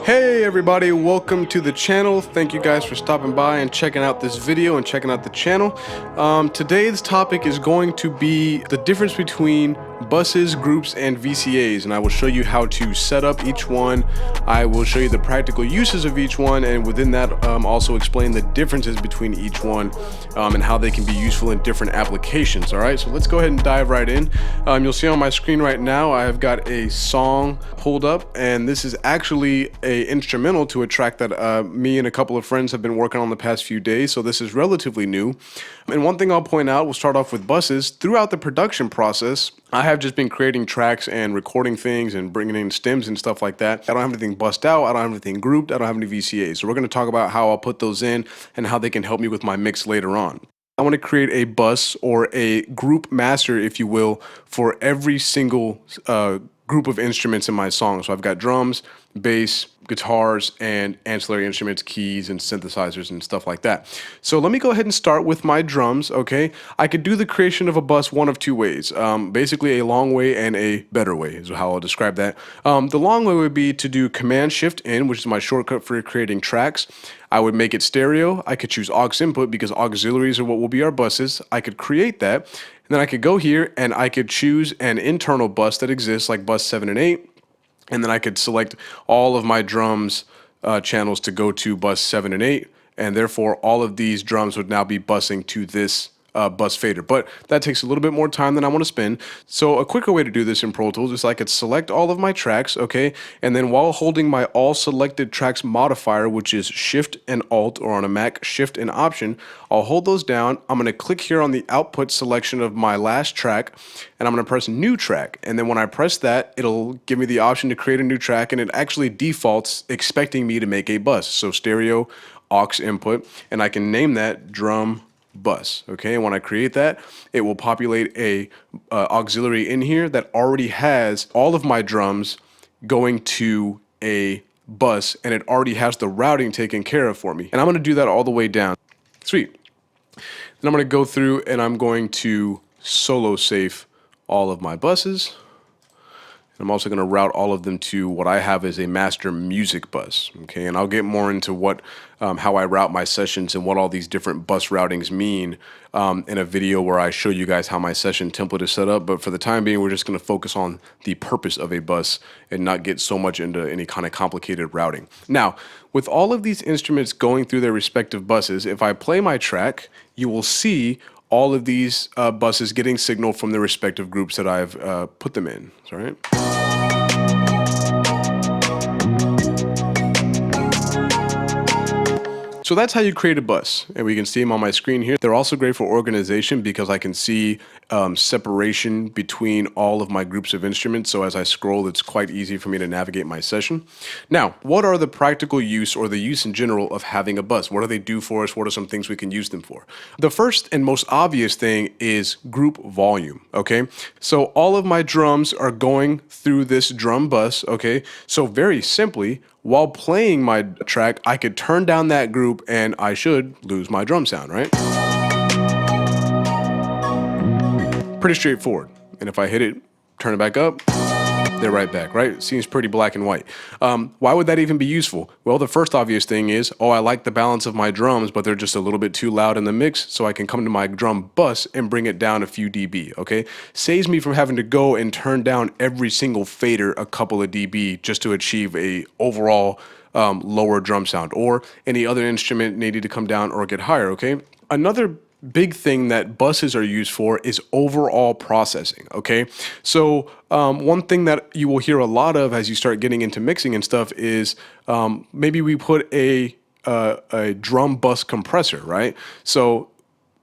Hey everybody, welcome to the channel. Thank you guys for stopping by and checking out this video and checking out the channel. Today's topic is going to be the difference between buses, groups, and VCAs, and I will show you how to set up each one. I will show you the practical uses of each one, and within that also explain the differences between each one and how they can be useful in different applications. All right, so let's go ahead and dive right in. You'll see on my screen right now I have got a song pulled up, and this is actually a instrumental to a track that me and a couple of friends have been working on the past few days, so this is relatively new. And one thing I'll point out, we'll start off with buses. Throughout the production process, I have just been creating tracks and recording things and bringing in stems and stuff like that. I don't have anything bussed out, I don't have anything grouped, I don't have any VCAs. So we're going to talk about how I'll put those in and how they can help me with my mix later on. I want to create a bus or a group master, if you will, for every single group of instruments in my song. So I've got drums, bass, guitars, and ancillary instruments, keys, and synthesizers and stuff like that. So let me go ahead and start with my drums, okay? I could do the creation of a bus one of two ways. Basically a long way and a better way is how I'll describe that. The long way would be to do Command-Shift-N, which is my shortcut for creating tracks. I would make it stereo. I could choose aux input because auxiliaries are what will be our buses. I could create that. And then I could go here and I could choose an internal bus that exists like bus 7 and 8. And then I could select all of my drums channels to go to bus 7 and 8. And therefore all of these drums would now be busing to this bus fader, but that takes a little bit more time than I want to spend. So a quicker way to do this in Pro Tools is I could select all of my tracks, okay, and then while holding my all selected tracks modifier, which is Shift and Alt, or on a Mac Shift and Option, I'll hold those down. I'm going to click here on the output selection of my last track, and I'm going to press New Track, and then when I press that, it'll give me the option to create a new track, and it actually defaults expecting me to make a bus, so stereo, aux input, and I can name that drum bus. Okay, and when I create that, it will populate a auxiliary in here that already has all of my drums going to a bus, and it already has the routing taken care of for me. And I'm going to do that all the way down. Sweet. Then I'm going to go through and I'm going to solo safe all of my buses. I'm also going to route all of them to what I have as a master music bus. Okay, and I'll get more into what how I route my sessions and what all these different bus routings mean in a video where I show you guys how my session template is set up. But for the time being, we're just going to focus on the purpose of a bus and not get so much into any kind of complicated routing. Now, with all of these instruments going through their respective buses, if I play my track, you will see all of these buses getting signal from the respective groups that I've put them in. All right. So that's how you create a bus, and we can see them on my screen here. They're also great for organization because I can see separation between all of my groups of instruments. So as I scroll, it's quite easy for me to navigate my session. Now, what are the practical use or the use in general of having a bus? What do they do for us? What are some things we can use them for? The first and most obvious thing is group volume, okay? So all of my drums are going through this drum bus, okay? So very simply, while playing my track, I could turn down that group and I should lose my drum sound, right? Pretty straightforward. And if I hit it, turn it back up, they're right back, right? Seems pretty black and white. Why would that even be useful? Well, the first obvious thing is, oh, I like the balance of my drums, but they're just a little bit too loud in the mix, so I can come to my drum bus and bring it down a few dB, okay? Saves me from having to go and turn down every single fader a couple of dB just to achieve a overall lower drum sound, or any other instrument needed to come down or get higher, okay? Another big thing that buses are used for is overall processing, okay? So one thing that you will hear a lot of as you start getting into mixing and stuff is maybe we put a drum bus compressor, right? So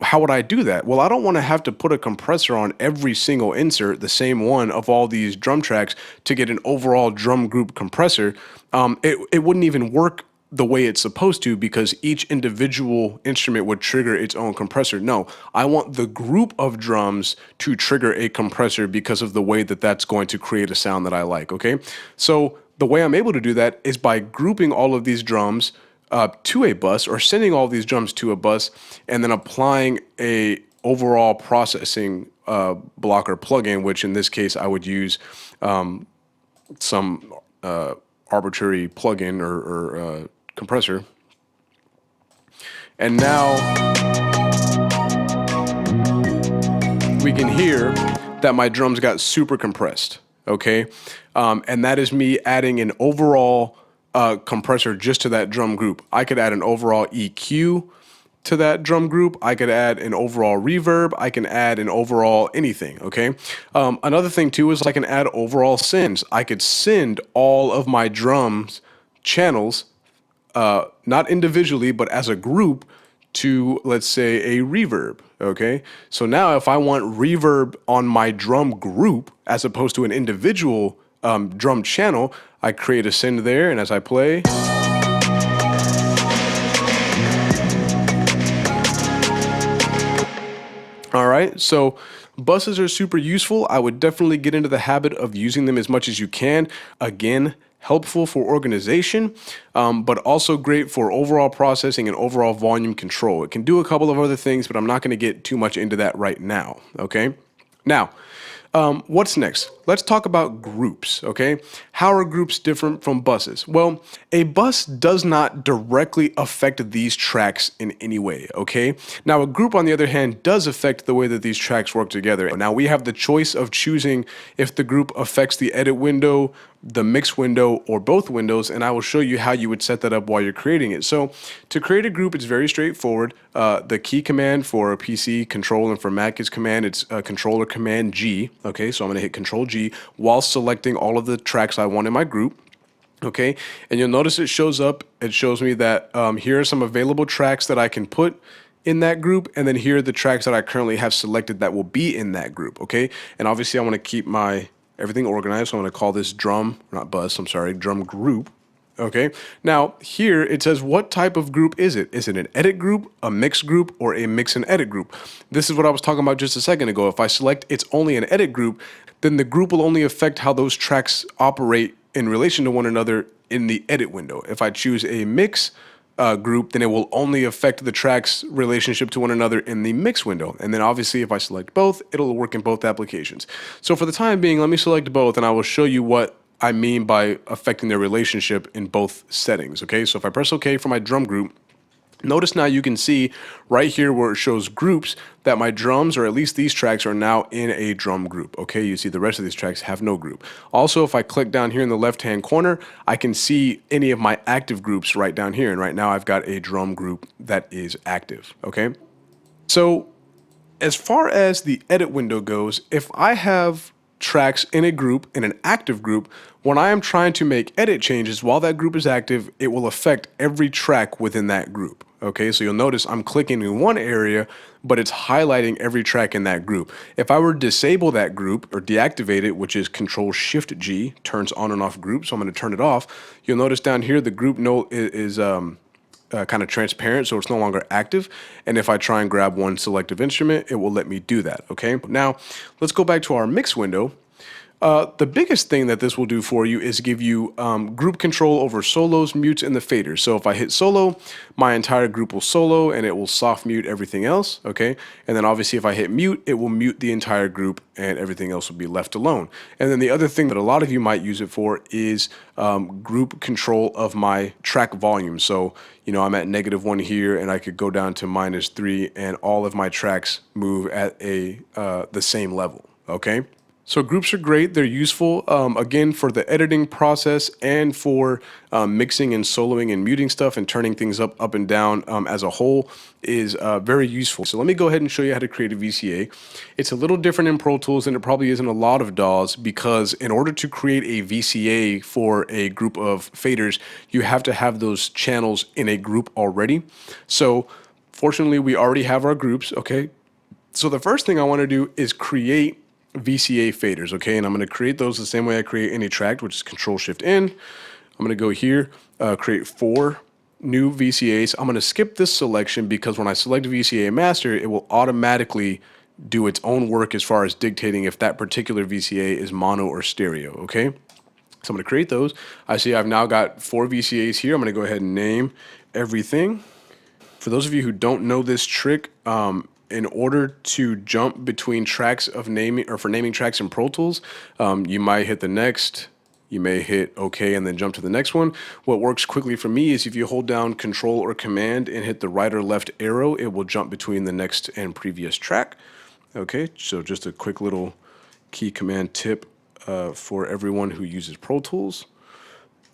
how would I do that? Well, I don't want to have to put a compressor on every single insert, the same one of all these drum tracks, to get an overall drum group compressor. It wouldn't even work the way it's supposed to because each individual instrument would trigger its own compressor. No, I want the group of drums to trigger a compressor because of the way that that's going to create a sound that I like, okay? So the way I'm able to do that is by grouping all of these drums to a bus, or sending all these drums to a bus, and then applying a overall processing blocker plugin, which in this case I would use some arbitrary plugin or compressor. And now we can hear that my drums got super compressed, okay? And that is me adding an overall compressor just to that drum group. I could add an overall EQ to that drum group. I could add an overall reverb. I can add an overall anything, okay? Another thing too is I can add overall sends. I could send all of my drums channels, not individually, but as a group to, let's say, a reverb, okay? So now if I want reverb on my drum group as opposed to an individual drum channel, I create a send there, and as I play, all right, so buses are super useful. I would definitely get into the habit of using them as much as you can. Again, helpful for organization, but also great for overall processing and overall volume control. It can do a couple of other things, but I'm not going to get too much into that right now, okay? Now, what's next? Let's talk about groups, okay? How are groups different from buses? Well, a bus does not directly affect these tracks in any way, okay? Now, a group, on the other hand, does affect the way that these tracks work together. Now, we have the choice of choosing if the group affects the edit window, the mix window, or both windows, and I will show you how you would set that up while you're creating it. So to create a group, it's very straightforward. The key command for a PC control and for Mac is command. It's controller command G. Okay, so I'm going to hit control G while selecting all of the tracks I want in my group. Okay, and you'll notice it shows up. It shows me that here are some available tracks that I can put in that group, and then here are the tracks that I currently have selected that will be in that group. Okay, and obviously I want to keep my everything organized, so I'm going to call this drum, not bus, I'm sorry, drum group. Okay, now here it says what type of group is it? Is it an edit group, a mix group, or a mix and edit group? This is what I was talking about just a second ago. If I select it's only an edit group, then the group will only affect how those tracks operate in relation to one another in the edit window. If I choose a mix group, then it will only affect the tracks' relationship to one another in the mix window. And then obviously if I select both, it'll work in both applications. So for the time being, let me select both and I will show you what I mean by affecting their relationship in both settings. Okay, so if I press OK for my drum group, notice now you can see right here where it shows groups that my drums, or at least these tracks, are now in a drum group. Okay, you see the rest of these tracks have no group. Also, if I click down here in the left hand corner, I can see any of my active groups right down here. And right now I've got a drum group that is active. Okay, so as far as the edit window goes, if I have tracks in a group, in an active group, when I am trying to make edit changes while that group is active, it will affect every track within that group. Okay, so you'll notice I'm clicking in one area, but it's highlighting every track in that group. If I were to disable that group or deactivate it, which is Control Shift G, turns on and off group, so I'm going to turn it off, you'll notice down here the group note is kind of transparent, so it's no longer active. And if I try and grab one selective instrument, it will let me do that. Okay, now let's go back to our mix window. The biggest thing that this will do for you is give you group control over solos, mutes, and the faders. So if I hit solo, my entire group will solo and it will soft mute everything else, okay? And then obviously if I hit mute, it will mute the entire group and everything else will be left alone. And then the other thing that a lot of you might use it for is group control of my track volume. So, you know, I'm at -1 here and I could go down to -3 and all of my tracks move at the same level, okay? So groups are great. They're useful, again, for the editing process and for mixing and soloing and muting stuff and turning things up and down as a whole is very useful. So let me go ahead and show you how to create a VCA. It's a little different in Pro Tools than it probably is in a lot of DAWs, because in order to create a VCA for a group of faders, you have to have those channels in a group already. So fortunately, we already have our groups, okay? So the first thing I want to do is create VCA faders, okay? And I'm going to create those the same way I create any track, which is Control Shift N. I'm going to go here, create 4 new VCAs. I'm going to skip this selection because when I select VCA master, it will automatically do its own work as far as dictating if that particular VCA is mono or stereo, okay? So I'm going to create those. I see I've now got 4 VCAs here. I'm going to go ahead and name everything. For those of you who don't know this trick, in order to jump between tracks of naming, or for naming tracks in Pro Tools, you might hit the next You may hit OK and then jump to the next one. What works quickly for me is if you hold down Control or Command and hit the right or left arrow, it will jump between the next and previous track. Okay, so just a quick little key command tip for everyone who uses Pro Tools.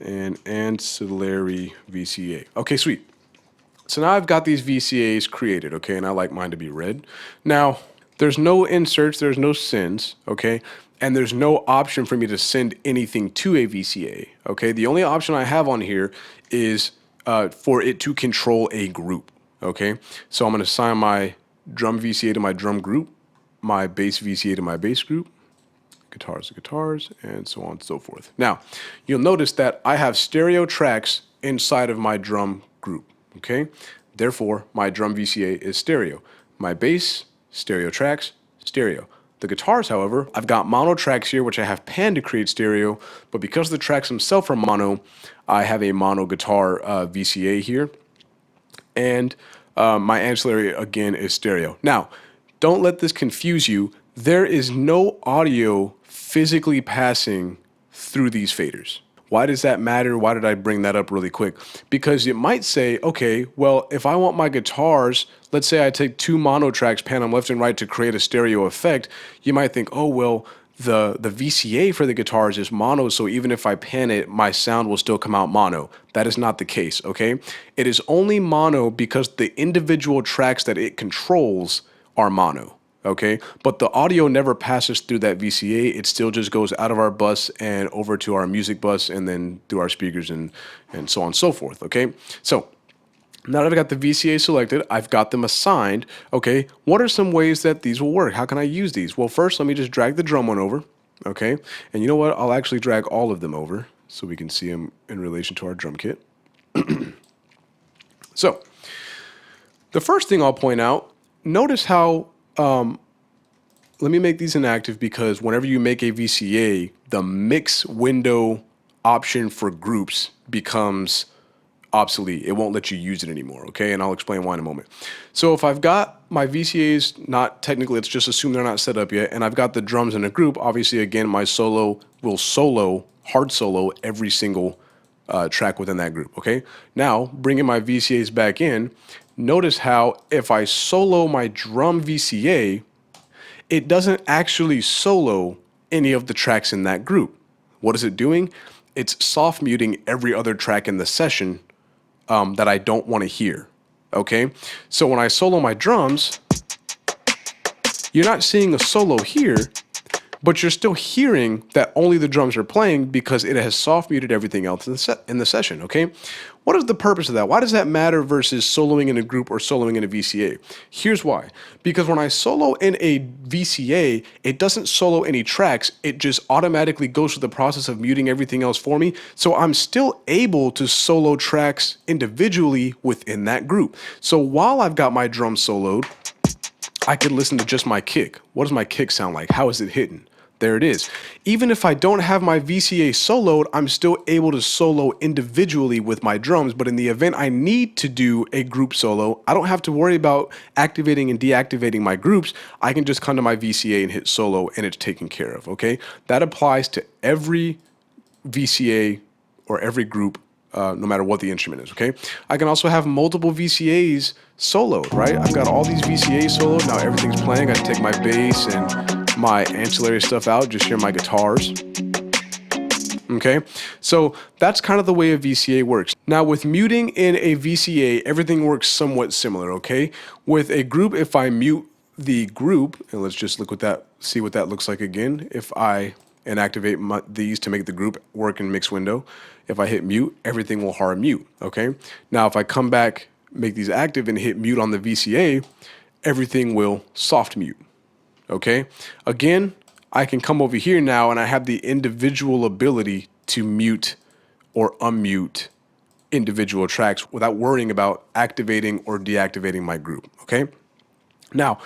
And ancillary VCA. Okay, sweet. So now I've got these VCAs created, okay, and I like mine to be red. Now, there's no inserts, there's no sends, okay, and there's no option for me to send anything to a VCA, okay. The only option I have on here is for it to control a group, okay. So I'm going to assign my drum VCA to my drum group, my bass VCA to my bass group, guitars to guitars, and so on and so forth. Now, you'll notice that I have stereo tracks inside of my drum group, okay? Therefore, my drum VCA is stereo. My bass, stereo tracks, stereo. The guitars, however, I've got mono tracks here, which I have panned to create stereo, but because the tracks themselves are mono, I have a mono guitar VCA here, and my ancillary, again, is stereo. Now, don't let this confuse you. There is no audio physically passing through these faders. Why does that matter? Why did I bring that up really quick? Because it might say, okay, well, if I want my guitars, let's say I take two mono tracks, pan them left and right to create a stereo effect, you might think, oh, well, the VCA for the guitars is mono, so even if I pan it, my sound will still come out mono. That is not the case, okay? It is only mono because the individual tracks that it controls are mono. Okay, but the audio never passes through that VCA. It still just goes out of our bus and over to our music bus and then through our speakers and so on and so forth. Okay, so now that I've got the VCA selected, I've got them assigned. Okay, what are some ways that these will work? How can I use these? Well, first, let me just drag the drum one over. Okay, and you know what? I'll actually drag all of them over so we can see them in relation to our drum kit. So, the first thing I'll point out, notice how let me make these inactive because whenever you make a VCA, the mix window option for groups becomes obsolete. It won't let you use it anymore, okay? And I'll explain why in a moment. So if I've got my VCAs, not technically, let's just assume they're not set up yet, and I've got the drums in a group, obviously, again, my solo will hard solo every single track within that group, okay? Now, bringing my VCAs back in, notice how if I solo my drum VCA, it doesn't actually solo any of the tracks in that group. What is it doing? It's soft muting every other track in the session that I don't want to hear, okay? So when I solo my drums, you're not seeing a solo here, but you're still hearing that only the drums are playing because it has soft muted everything else in the session, okay? What is the purpose of that? Why does that matter versus soloing in a group or soloing in a VCA? Here's why. Because when I solo in a VCA, it doesn't solo any tracks. It just automatically goes through the process of muting everything else for me. So I'm still able to solo tracks individually within that group. So while I've got my drum soloed, I could listen to just my kick. What does my kick sound like? How is it hitting? There it is. Even if I don't have my VCA soloed, I'm still able to solo individually with my drums, but in the event I need to do a group solo, I don't have to worry about activating and deactivating my groups. I can just come to my VCA and hit solo and it's taken care of, okay? That applies to every VCA or every group, no matter what the instrument is, okay? I can also have multiple VCAs soloed, right? I've got all these VCAs soloed, now everything's playing. I take my bass and my ancillary stuff out, just hear my guitars. Okay, so that's kind of the way a VCA works. Now with muting in a VCA, everything works somewhat similar, okay? With a group, if I mute the group, and let's just look at that, see what that looks like again. If I inactivate these to make the group work in mix window, if I hit mute, everything will hard mute, okay? Now if I come back, make these active and hit mute on the VCA, everything will soft mute. Okay, again, I can come over here now and I have the individual ability to mute or unmute individual tracks without worrying about activating or deactivating my group, okay? Now,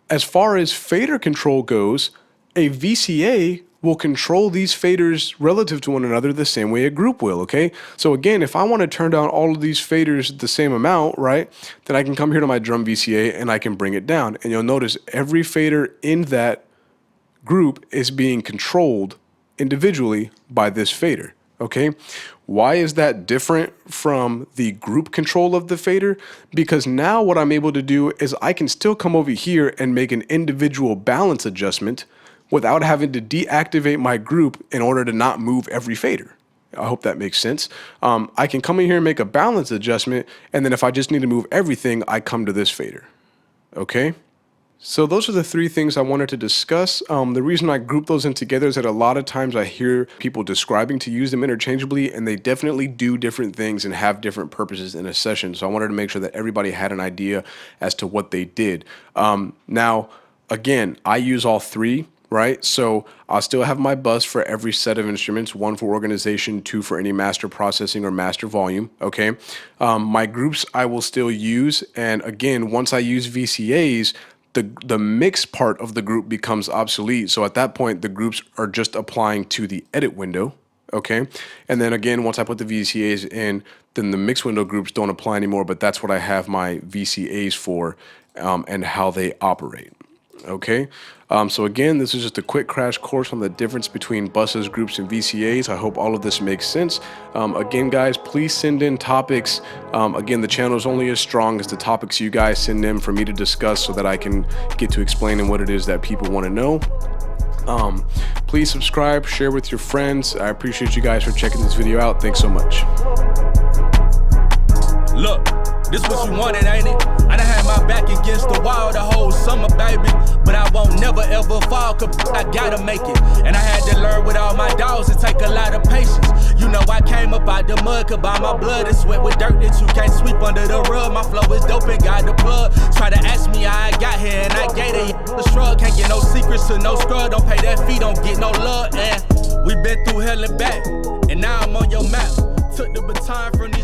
as far as fader control goes, a VCA will control these faders relative to one another the same way a group will, okay? So again, if I want to turn down all of these faders the same amount, right, then I can come here to my drum VCA and I can bring it down. And you'll notice every fader in that group is being controlled individually by this fader. Okay, why is that different from the group control of the fader? Because now what I'm able to do is I can still come over here and make an individual balance adjustment without having to deactivate my group in order to not move every fader. I hope that makes sense. I can come in here and make a balance adjustment, and then if I just need to move everything, I come to this fader. Okay? So those are the three things I wanted to discuss. The reason I group those in together is that a lot of times I hear people describing to use them interchangeably, and they definitely do different things and have different purposes in a session. So I wanted to make sure that everybody had an idea as to what they did. Now, again, I use all three, right? So I'll still have my bus for every set of instruments, 1 for organization, 2 for any master processing or master volume, okay? My groups I will still use, and again, once I use VCAs, the mix part of the group becomes obsolete. So at that point, the groups are just applying to the edit window, okay? And then again, once I put the VCAs in, then the mix window groups don't apply anymore, but that's what I have my VCAs for and how they operate, okay? So again, this is just a quick crash course on the difference between buses, groups, and VCAs. I hope all of this makes sense. Again, guys, please send in topics. Again, the channel is only as strong as the topics you guys send in for me to discuss so that I can get to explaining what it is that people want to know. Please subscribe, share with your friends. I appreciate you guys for checking this video out. Thanks so much. Look, this what you wanted, ain't it? I done had my back against the wall the whole summer, baby. But I won't never ever fall, cause I gotta make it. And I had to learn with all my dogs, it take a lot of patience. You know I came up out the mud, cause by my blood is sweat with dirt that you can't sweep under the rug. My flow is dope and got the plug. Try to ask me how I got here, and I gave it the shrug. Can't get no secrets to no scrub, don't pay that fee, don't get no love. And we been through hell and back, and now I'm on your map. Took the baton from the